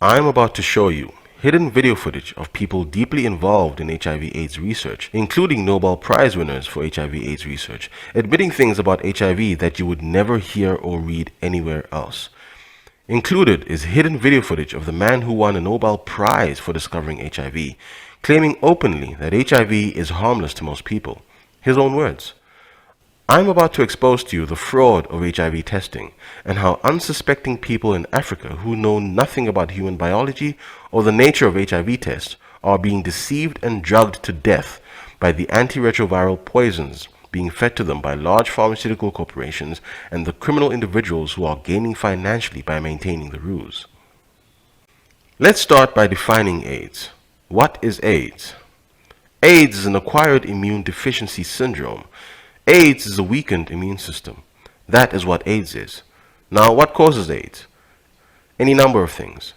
I'm about to show you hidden video footage of people deeply involved in HIV/AIDS research, including Nobel Prize winners for HIV/AIDS research, admitting things about HIV that you would never hear or read anywhere else. Included is hidden video footage of the man who won a Nobel Prize for discovering HIV, claiming openly that HIV is harmless to most people. His own words. I'm about to expose to you the fraud of HIV testing and how unsuspecting people in Africa who know nothing about human biology or the nature of HIV tests are being deceived and drugged to death by the antiretroviral poisons being fed to them by large pharmaceutical corporations and the criminal individuals who are gaining financially by maintaining the ruse. Let's start by defining AIDS. What is AIDS? AIDS is an acquired immune deficiency syndrome. AIDS is a weakened immune system. That is what AIDS is. Now, what causes AIDS? Any number of things.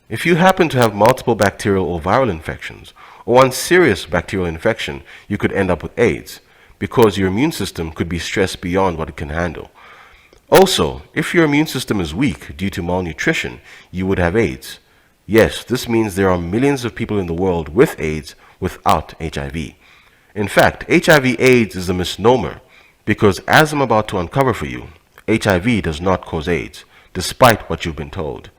If you happen to have multiple bacterial or viral infections, or one serious bacterial infection, you could end up with AIDS, because your immune system could be stressed beyond what it can handle. Also, if your immune system is weak due to malnutrition, you would have AIDS. Yes, this means there are millions of people in the world with AIDS without HIV. In fact, HIV/AIDS is a misnomer because, as I'm about to uncover for you, HIV does not cause AIDS, despite what you've been told.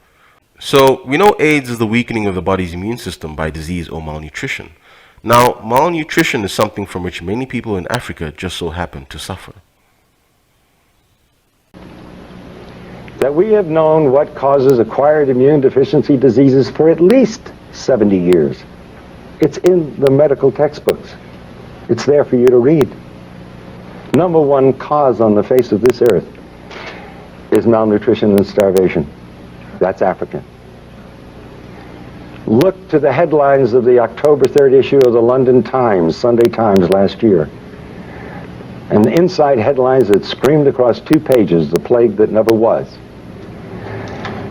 So, we know AIDS is the weakening of the body's immune system by disease or malnutrition. Now, malnutrition is something from which many people in Africa just so happen to suffer. That we have known what causes acquired immune deficiency diseases for at least 70 years. It's in the medical textbooks. It's there for you to read. Number one cause on the face of this earth is malnutrition and starvation. That's African. Look to the headlines of the October 3rd issue of the London Times, Sunday Times last year. And the inside headlines that screamed across 2 pages, the plague that never was.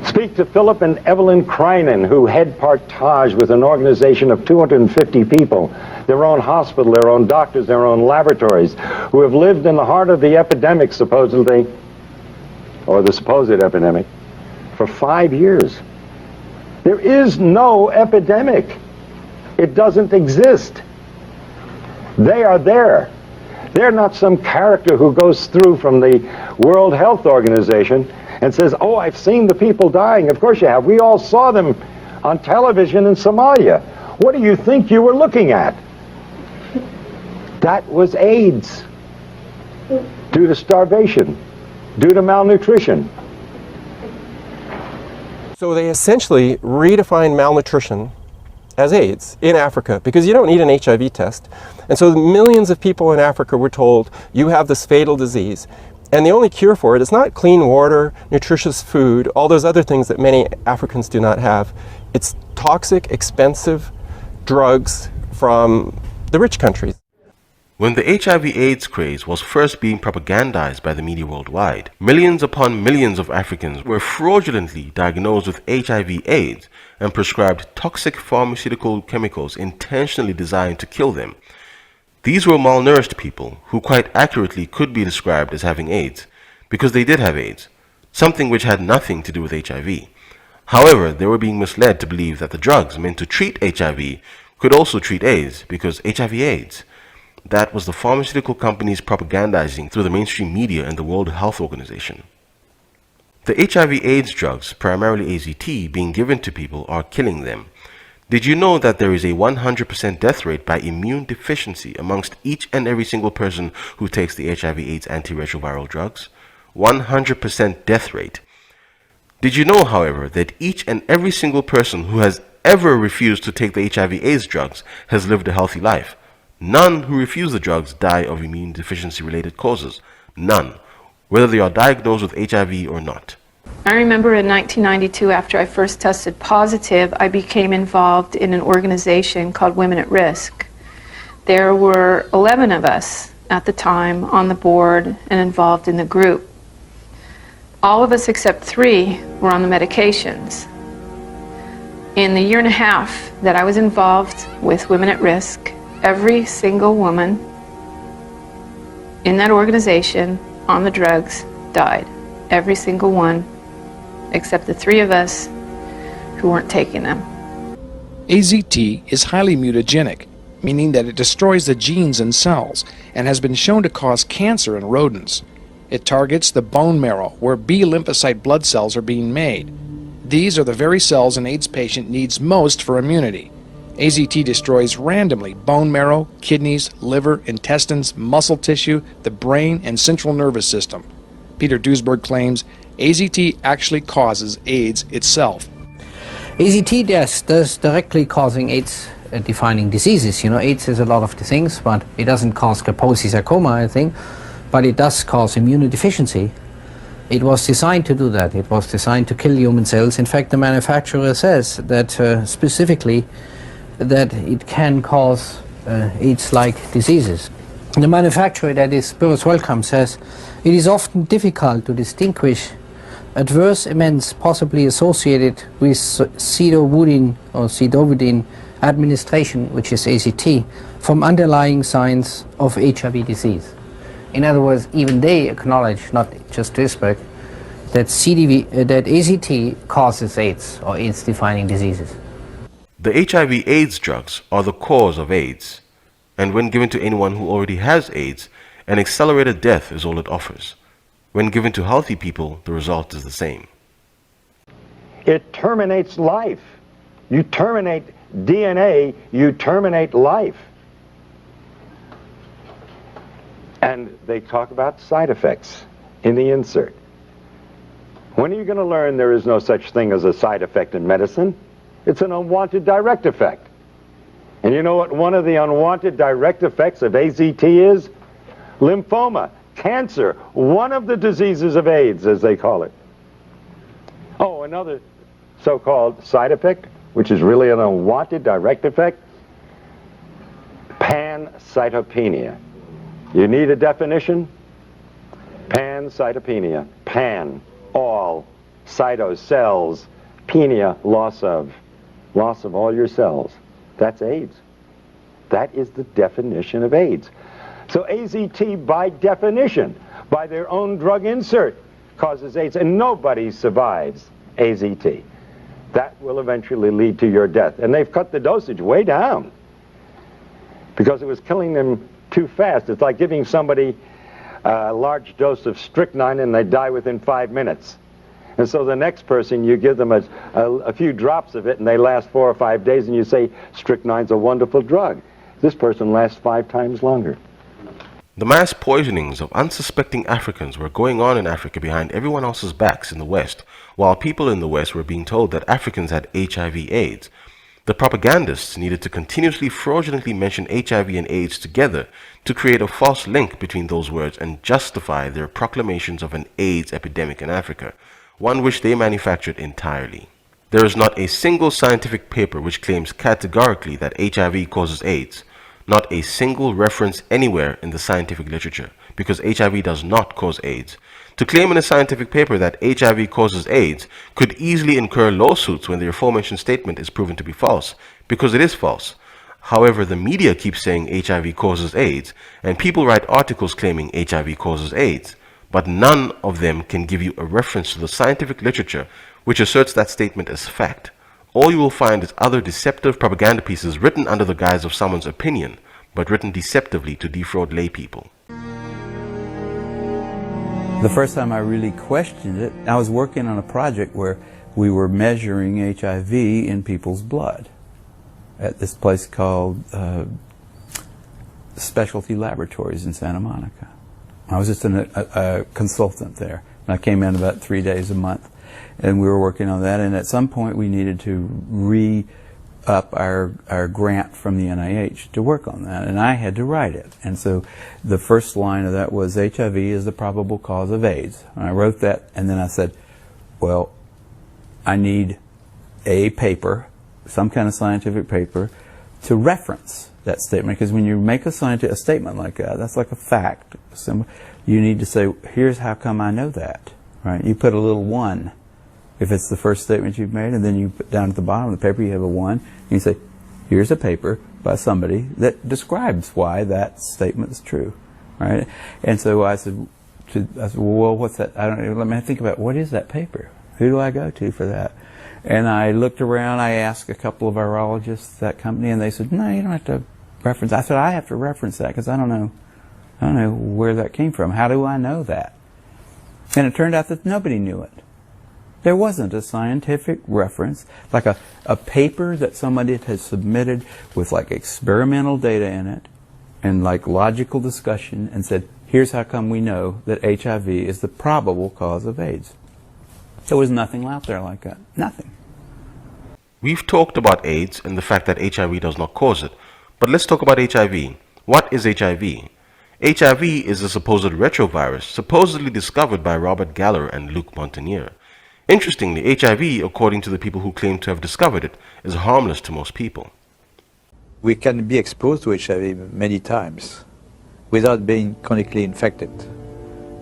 Speak to Philip and Evelyn Kreinen, who head Partage with an organization of 250 people, their own hospital, their own doctors, their own laboratories, who have lived in the heart of the epidemic, supposedly, or the supposed epidemic, for 5 years. There is no epidemic. It doesn't exist. They are there. They're not some character who goes through from the World Health Organization and says, oh, I've seen the people dying. Of course you have. We all saw them on television in Somalia. What do you think you were looking at? That was AIDS, due to starvation, due to malnutrition. So they essentially redefined malnutrition as AIDS in Africa because you don't need an HIV test. And so millions of people in Africa were told, you have this fatal disease. And the only cure for it is not clean water, nutritious food, all those other things that many Africans do not have. It's toxic, expensive drugs from the rich countries. When the HIV/AIDS craze was first being propagandized by the media worldwide, millions upon millions of Africans were fraudulently diagnosed with HIV/AIDS and prescribed toxic pharmaceutical chemicals intentionally designed to kill them. These were malnourished people who quite accurately could be described as having AIDS, because they did have AIDS, something which had nothing to do with HIV. However, they were being misled to believe that the drugs meant to treat HIV could also treat AIDS, because HIV/AIDS. That was the pharmaceutical companies propagandizing through the mainstream media and the World Health Organization. The HIV/AIDS drugs, primarily AZT, being given to people are killing them. Did you know that there is a 100% death rate by immune deficiency amongst each and every single person who takes the HIV/AIDS antiretroviral drugs? 100% death rate. Did you know, however, that each and every single person who has ever refused to take the HIV/AIDS drugs has lived a healthy life? None who refuse the drugs die of immune deficiency related causes. None, whether they are diagnosed with HIV or not. I remember in 1992, after I first tested positive, I became involved in an organization called Women at Risk. There were 11 of us at the time on the board and involved in the group. All of us except 3 were on the medications. In the year and a half that I was involved with Women at Risk, every single woman in that organization on the drugs died. Every single one, except the 3 of us who weren't taking them. AZT is highly mutagenic, meaning that it destroys the genes in cells and has been shown to cause cancer in rodents. It targets the bone marrow, where B lymphocyte blood cells are being made. These are the very cells an AIDS patient needs most for immunity. AZT destroys randomly bone marrow, kidneys, liver, intestines, muscle tissue, the brain, and central nervous system. Peter Duesberg claims AZT actually causes AIDS itself. AZT does directly causing AIDS-defining diseases. You know, AIDS is a lot of the things, but it doesn't cause Kaposi sarcoma, I think, but it does cause immunodeficiency. It was designed to do that. It was designed to kill human cells. In fact, the manufacturer says that specifically that it can cause AIDS-like diseases. The manufacturer, that is Burris Wellcome, says it is often difficult to distinguish adverse events possibly associated with pseudovudin or pseudovudin administration, which is AZT, from underlying signs of HIV disease. In other words, even they acknowledge, not just Duisberg, that AZT causes AIDS or AIDS-defining diseases. The HIV/AIDS drugs are the cause of AIDS, and when given to anyone who already has AIDS, an accelerated death is all it offers. When given to healthy people, the result is the same. It terminates life. You terminate DNA, you terminate life. And they talk about side effects in the insert. When are you going to learn there is no such thing as a side effect in medicine? It's an unwanted direct effect. And you know what one of the unwanted direct effects of AZT is? Lymphoma, cancer, one of the diseases of AIDS, as they call it. Oh, another so-called side effect, which is really an unwanted direct effect, pancytopenia. You need a definition? Pancytopenia. Pan, all, cyto, cells, penia, loss of all your cells. That's AIDS. That is the definition of AIDS. So AZT, by definition, by their own drug insert, causes AIDS, and nobody survives AZT. That will eventually lead to your death. And they've cut the dosage way down because it was killing them too fast. It's like giving somebody a large dose of strychnine and they die within 5 minutes. And so the next person, you give them a few drops of it and they last 4 or 5 days, and you say, strychnine's a wonderful drug. This person lasts 5 times longer. The mass poisonings of unsuspecting Africans were going on in Africa behind everyone else's backs in the West, while people in the West were being told that Africans had HIV/AIDS. The propagandists needed to continuously fraudulently mention HIV and AIDS together to create a false link between those words and justify their proclamations of an AIDS epidemic in Africa, one which they manufactured entirely. There is not a single scientific paper which claims categorically that HIV causes AIDS, not a single reference anywhere in the scientific literature, because HIV does not cause AIDS. To claim in a scientific paper that HIV causes AIDS could easily incur lawsuits when the aforementioned statement is proven to be false, because it is false. However, the media keeps saying HIV causes AIDS, and people write articles claiming HIV causes AIDS, but none of them can give you a reference to the scientific literature which asserts that statement as fact. All you will find is other deceptive propaganda pieces written under the guise of someone's opinion, but written deceptively to defraud lay people. The first time I really questioned it, I was working on a project where we were measuring HIV in people's blood at this place called Specialty Laboratories in Santa Monica. I was just a consultant there, and I came in about 3 days a month, and we were working on that, and at some point we needed to re-up our grant from the NIH to work on that, and I had to write it. And so the first line of that was, HIV is the probable cause of AIDS. And I wrote that, and then I said, well, I need a paper, some kind of scientific paper, to reference that statement, because when you make a statement like that, that's like a fact. You need to say, here's how come I know that, right? You put a little 1 if it's the first statement you've made, and then you put down at the bottom of the paper you have a 1, and you say, here's a paper by somebody that describes why that statement is true, right? And so I said, well, what's that? I don't know. Let me think about, what is that paper? Who do I go to for that? And I looked around, I asked a couple of virologists at that company, and they said, no, you don't have to reference. I said, I have to reference that because I don't know where that came from. How do I know that? And it turned out that nobody knew it. There wasn't a scientific reference, like a paper that somebody had submitted with like experimental data in it and like logical discussion and said, here's how come we know that HIV is the probable cause of AIDS. There was nothing out there like that. Nothing. We've talked about AIDS and the fact that HIV does not cause it. But let's talk about HIV. What is HIV? HIV is a supposed retrovirus supposedly discovered by Robert Gallo and Luc Montagnier. Interestingly, HIV, according to the people who claim to have discovered it, is harmless to most people. We can be exposed to HIV many times without being chronically infected.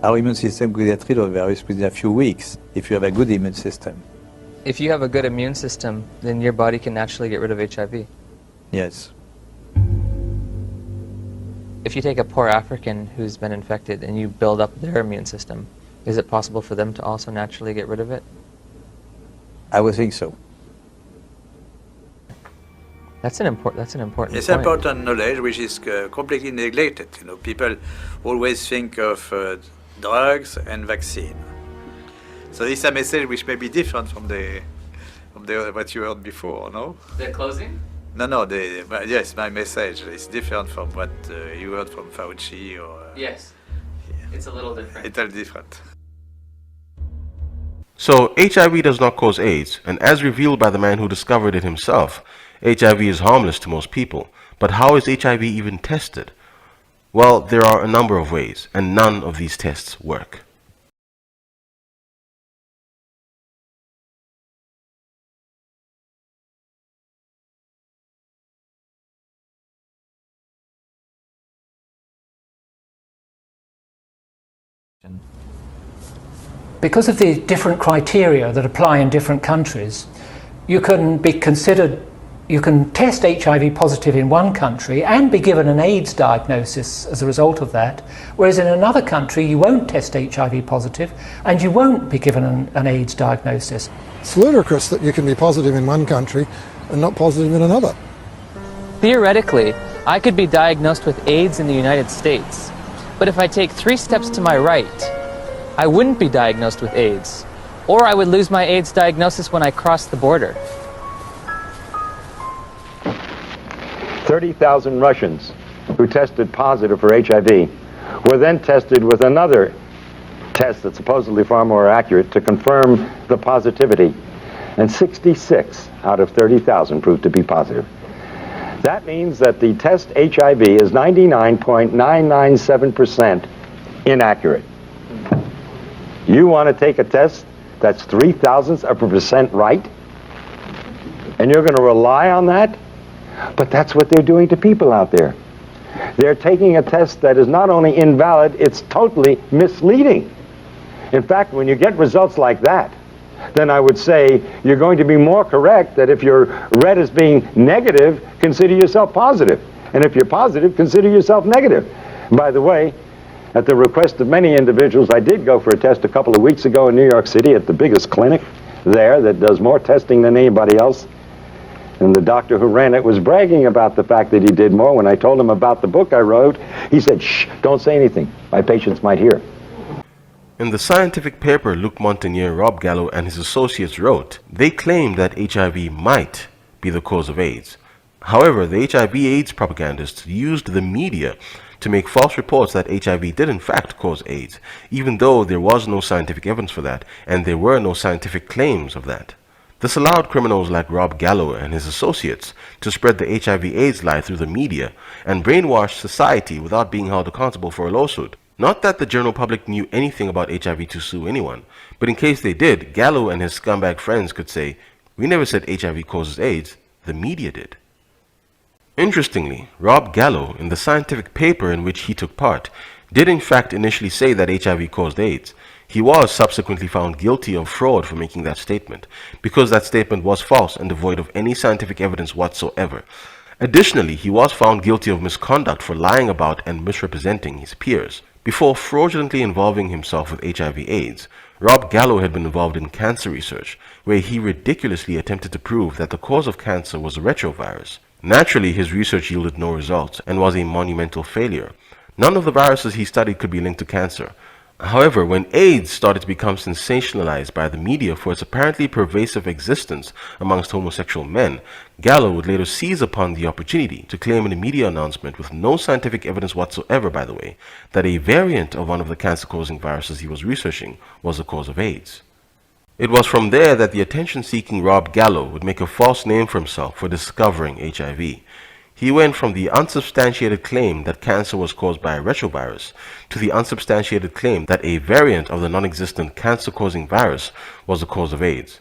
Our immune system could get rid of the virus within a few weeks if you have a good immune system. If you have a good immune system, then your body can naturally get rid of HIV. Yes. If you take a poor African who's been infected and you build up their immune system, is it possible for them to also naturally get rid of it? I would think so. That's an important It's point. important knowledge which is completely neglected. You know, people always think of drugs and vaccine. So this is a message which may be different from what you heard before, no? The closing? No, yes, my message is different from what you heard from Fauci or... Yes. It's a little different. It's a little different. So, HIV does not cause AIDS, and as revealed by the man who discovered it himself, HIV is harmless to most people. But how is HIV even tested? Well, there are a number of ways, and none of these tests work. Because of the different criteria that apply in different countries, you can test HIV positive in one country and be given an AIDS diagnosis as a result of that, whereas in another country you won't test HIV positive and you won't be given an AIDS diagnosis. It's ludicrous that you can be positive in one country and not positive in another. Theoretically, I could be diagnosed with AIDS in the United States, but if I take 3 steps to my right, I wouldn't be diagnosed with AIDS, or I would lose my AIDS diagnosis when I cross the border. 30,000 Russians who tested positive for HIV were then tested with another test that's supposedly far more accurate to confirm the positivity, and 66 out of 30,000 proved to be positive. That means that the test HIV is 99.997% inaccurate. You want to take a test that's 0.003% right, and you're going to rely on that? But that's what they're doing to people out there. They're taking a test that is not only invalid, it's totally misleading. In fact, when you get results like that, then I would say you're going to be more correct that if you're read as being negative, consider yourself positive. And if you're positive, consider yourself negative. And by the way, at the request of many individuals, I did go for a test a couple of weeks ago in New York City at the biggest clinic there that does more testing than anybody else. And the doctor who ran it was bragging about the fact that he did more. When I told him about the book I wrote, he said, shh, don't say anything. My patients might hear. In the scientific paper Luc Montagnier, Rob Gallo, and his associates wrote, they claimed that HIV might be the cause of AIDS. However, the HIV/AIDS propagandists used the media to make false reports that HIV did in fact cause AIDS, even though there was no scientific evidence for that, and there were no scientific claims of that. This allowed criminals like Rob Gallo and his associates to spread the HIV/AIDS lie through the media and brainwash society without being held accountable for a lawsuit. Not that the general public knew anything about HIV to sue anyone, but in case they did, Gallo and his scumbag friends could say, we never said HIV causes AIDS, the media did. Interestingly, Rob Gallo, in the scientific paper in which he took part, did in fact initially say that HIV caused AIDS. He was subsequently found guilty of fraud for making that statement, because that statement was false and devoid of any scientific evidence whatsoever. Additionally, he was found guilty of misconduct for lying about and misrepresenting his peers. Before fraudulently involving himself with HIV/AIDS, Rob Gallo had been involved in cancer research, where he ridiculously attempted to prove that the cause of cancer was a retrovirus. Naturally, his research yielded no results and was a monumental failure. None of the viruses he studied could be linked to cancer. However, when AIDS started to become sensationalized by the media for its apparently pervasive existence amongst homosexual men, Gallo would later seize upon the opportunity to claim in a media announcement, with no scientific evidence whatsoever by the way, that a variant of one of the cancer-causing viruses he was researching was the cause of AIDS. It was from there that the attention-seeking Rob Gallo would make a false name for himself for discovering HIV. He went from the unsubstantiated claim that cancer was caused by a retrovirus to the unsubstantiated claim that a variant of the non-existent cancer-causing virus was the cause of AIDS.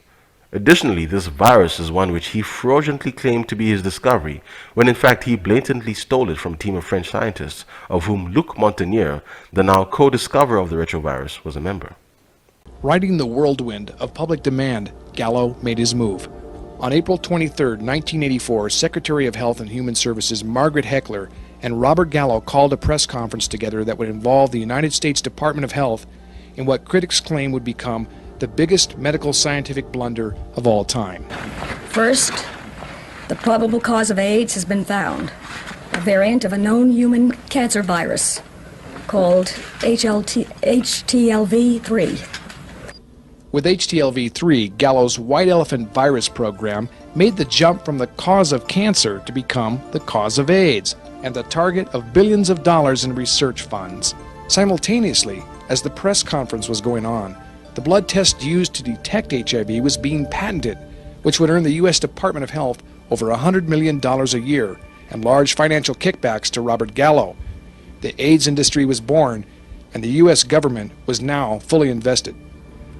Additionally, this virus is one which he fraudulently claimed to be his discovery, when in fact he blatantly stole it from a team of French scientists, of whom Luc Montagnier, the now co-discoverer of the retrovirus, was a member. Riding the whirlwind of public demand, Gallo made his move. On April 23, 1984, Secretary of Health and Human Services Margaret Heckler and Robert Gallo called a press conference together that would involve the United States Department of Health in what critics claim would become the biggest medical scientific blunder of all time. First, the probable cause of AIDS has been found, a variant of a known human cancer virus called HTLV-3. With HTLV-3, Gallo's white elephant virus program made the jump from the cause of cancer to become the cause of AIDS, and the target of billions of dollars in research funds. Simultaneously, as the press conference was going on, the blood test used to detect HIV was being patented, which would earn the U.S. Department of Health over $100 million a year and large financial kickbacks to Robert Gallo. The AIDS industry was born, and the U.S. government was now fully invested.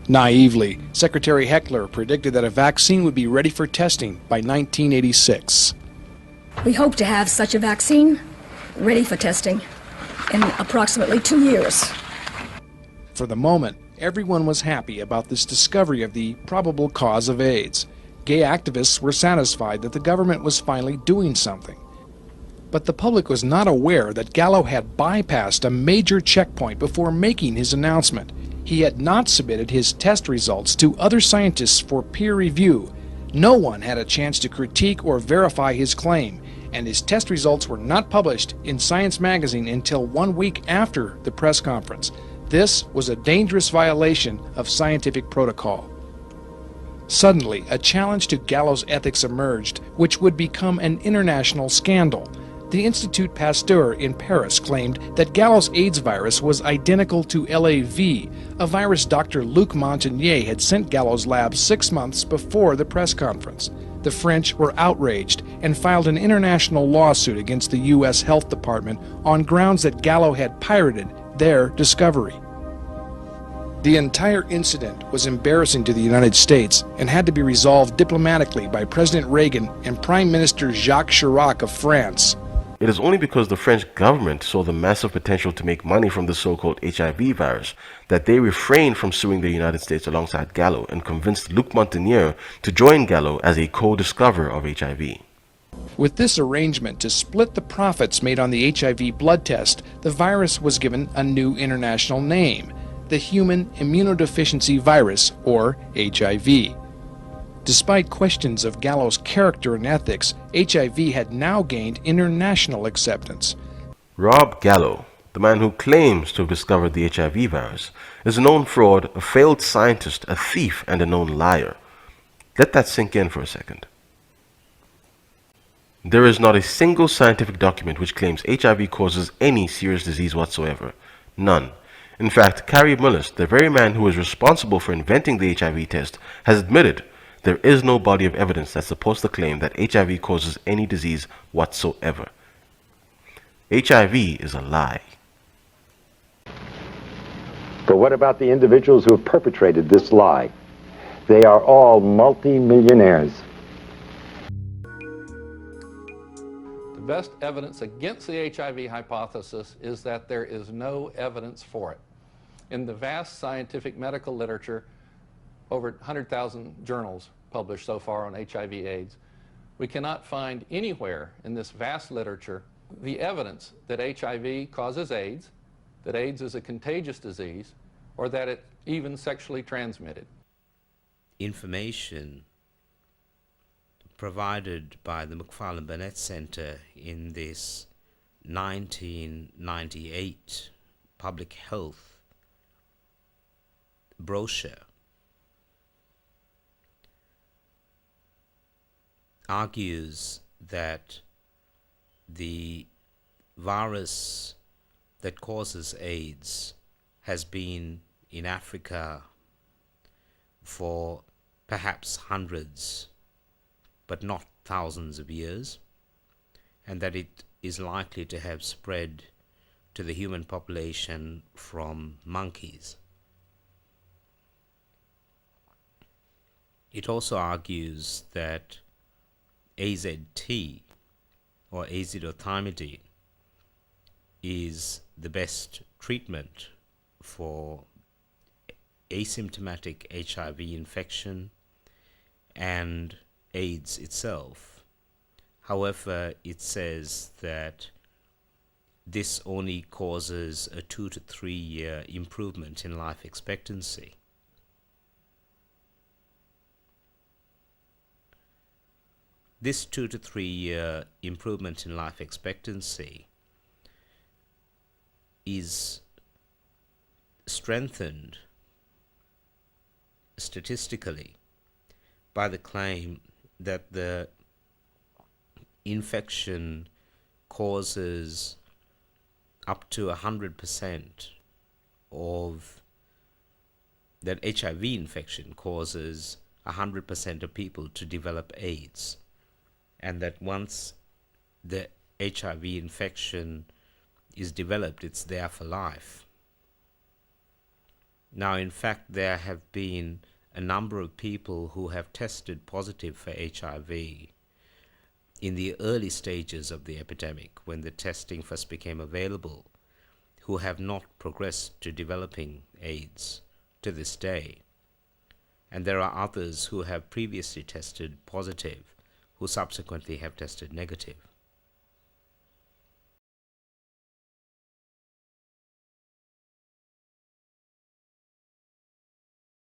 Naively, Secretary Heckler predicted that a vaccine would be ready for testing by 1986. We hope to have such a vaccine ready for testing in approximately 2 years. For the moment, everyone was happy about this discovery of the probable cause of AIDS. Gay activists were satisfied that the government was finally doing something. But the public was not aware that Gallo had bypassed a major checkpoint before making his announcement. He had not submitted his test results to other scientists for peer review. No one had a chance to critique or verify his claim, and his test results were not published in Science magazine until 1 week after the press conference. This was a dangerous violation of scientific protocol. Suddenly, a challenge to Gallo's ethics emerged, which would become an international scandal. The Institut Pasteur in Paris claimed that Gallo's AIDS virus was identical to LAV, a virus Dr. Luc Montagnier had sent Gallo's lab 6 months before the press conference. The French were outraged and filed an international lawsuit against the U.S. Health Department on grounds that Gallo had pirated their discovery. The entire incident was embarrassing to the United States and had to be resolved diplomatically by President Reagan and Prime Minister Jacques Chirac of France. It is only because the French government saw the massive potential to make money from the so-called HIV virus that they refrained from suing the United States alongside Gallo and convinced Luc Montagnier to join Gallo as a co-discoverer of HIV. With this arrangement to split the profits made on the HIV blood test, the virus was given a new international name, the Human Immunodeficiency Virus, or HIV. Despite questions of Gallo's character and ethics, HIV had now gained international acceptance. Rob Gallo, the man who claims to have discovered the HIV virus, is a known fraud, a failed scientist, a thief, and a known liar. Let that sink in for a second. There is not a single scientific document which claims HIV causes any serious disease whatsoever. None. In fact, Kary Mullis, the very man who is responsible for inventing the HIV test, has admitted there is no body of evidence that supports the claim that HIV causes any disease whatsoever. HIV is a lie. But what about the individuals who have perpetrated this lie? They are all multi-millionaires. The best evidence against the HIV hypothesis is that there is no evidence for it. In the vast scientific medical literature, over 100,000 journals published so far on HIV/AIDS, we cannot find anywhere in this vast literature the evidence that HIV causes AIDS, that AIDS is a contagious disease, or that it even sexually transmitted. Information provided by the McFarland Burnett Center in this 1998 public health brochure argues that the virus that causes AIDS has been in Africa for perhaps hundreds, but not thousands of years, and that it is likely to have spread to the human population from monkeys. It also argues that AZT, or azithromycin, is the best treatment for asymptomatic HIV infection and AIDS itself. However, it says that this only causes a 2 to 3 year improvement in life expectancy. This 2 to 3 year improvement in life expectancy is strengthened statistically by the claim that the infection causes up to 100% of that HIV infection causes 100% of people to develop AIDS, and that once the HIV infection is developed, it's there for life. Now, in fact, there have been a number of people who have tested positive for HIV in the early stages of the epidemic, when the testing first became available, who have not progressed to developing AIDS to this day. And there are others who have previously tested positive, who subsequently have tested negative.